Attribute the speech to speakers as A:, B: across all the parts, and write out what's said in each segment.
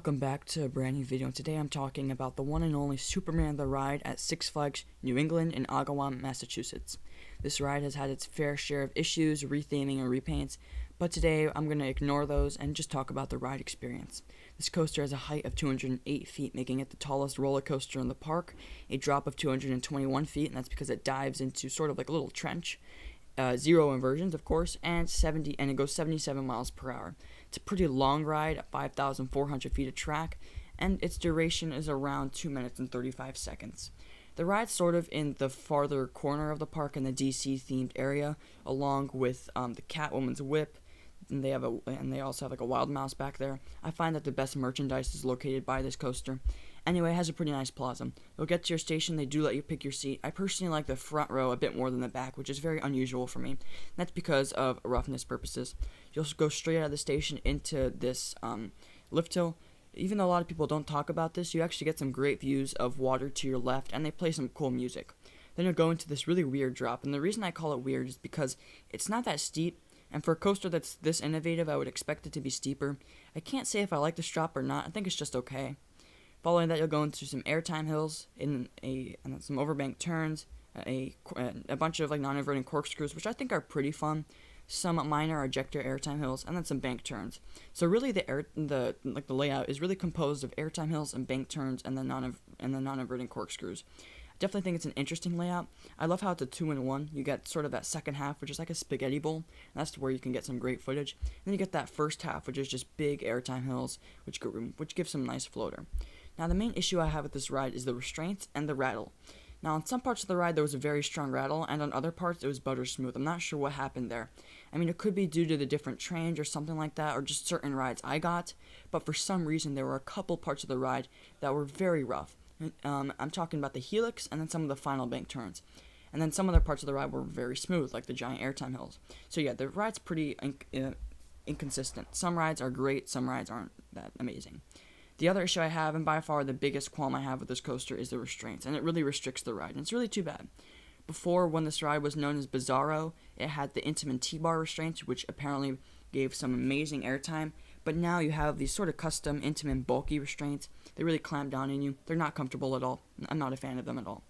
A: welcome back to a brand new video, and today I'm talking about the one and only Superman the Ride at Six Flags New England in Agawam, Massachusetts. This ride has had its fair share of issues, retheming, and repaints, but today I'm going to ignore those and just talk about the ride experience. This coaster has a height of 208 feet, making it the tallest roller coaster in the park, a drop of 221 feet, and that's because it dives into sort of like a little trench. Zero inversions, of course, and it goes 77 miles per hour. It's a pretty long ride at 5,400 feet of track, and its duration is around 2 minutes and 35 seconds. The ride's sort of in the farther corner of the park in the DC themed area, along with the Catwoman's whip, and they also have like a wild mouse back there. I find that the best merchandise is located by this coaster. Anyway, it has a pretty nice plaza. You'll get to your station, they do let you pick your seat. I personally like the front row a bit more than the back, which is very unusual for me. That's because of roughness purposes. You'll go straight out of the station into this lift hill. Even though a lot of people don't talk about this, you actually get some great views of water to your left, and they play some cool music. Then you'll go into this really weird drop, and the reason I call it weird is because it's not that steep, and for a coaster that's this innovative, I would expect it to be steeper. I can't say if I like this drop or not. I think it's just okay. Following that, you'll go into some airtime hills, and some overbank turns, a bunch of like non-inverting corkscrews, which I think are pretty fun. Some minor ejector airtime hills, and then some bank turns. So really, the layout is really composed of airtime hills and bank turns, and the non-inverting corkscrews. I definitely think it's an interesting layout. I love how it's a 2-in-1. You get sort of that second half, which is like a spaghetti bowl, and that's where you can get some great footage. And then you get that first half, which is just big airtime hills, which gives some nice floater. Now, the main issue I have with this ride is the restraints and the rattle. Now, on some parts of the ride, there was a very strong rattle, and on other parts, it was butter smooth. I'm not sure what happened there. I mean, it could be due to the different trains or something like that, or just certain rides I got, but for some reason, there were a couple parts of the ride that were very rough. I'm talking about the helix and then some of the final bank turns. And then some other parts of the ride were very smooth, like the giant airtime hills. So yeah, the ride's pretty inconsistent. Some rides are great, some rides aren't that amazing. The other issue I have, and by far the biggest qualm I have with this coaster, is the restraints, and it really restricts the ride, and it's really too bad. Before, when this ride was known as Bizarro, it had the Intamin T-bar restraints, which apparently gave some amazing airtime, but now you have these sort of custom Intamin bulky restraints. They really clamp down on you. They're not comfortable at all. I'm not a fan of them at all.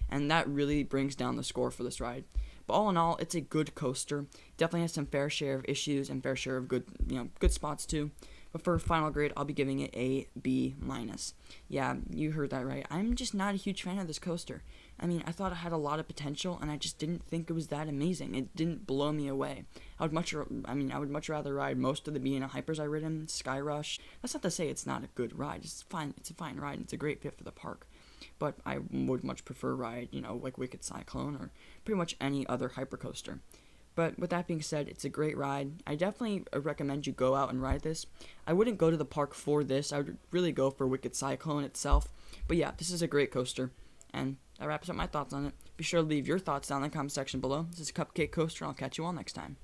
A: And that really brings down the score for this ride. But all in all, it's a good coaster. Definitely has some fair share of issues and fair share of good spots too. But for final grade, I'll be giving it a B-. Yeah, you heard that right. I'm just not a huge fan of this coaster. I mean, I thought it had a lot of potential, and I just didn't think it was that amazing. It didn't blow me away. I would much rather ride most of the B&O Hypers I ridden, Sky Rush. That's not to say it's not a good ride. It's fine. It's a fine ride. And it's a great fit for the park. But I would much prefer ride, like Wicked Cyclone or pretty much any other hypercoaster. But with that being said, it's a great ride. I definitely recommend you go out and ride this. I wouldn't go to the park for this. I would really go for Wicked Cyclone itself. But yeah, this is a great coaster. And that wraps up my thoughts on it. Be sure to leave your thoughts down in the comment section below. This is Cupcake Coaster, and I'll catch you all next time.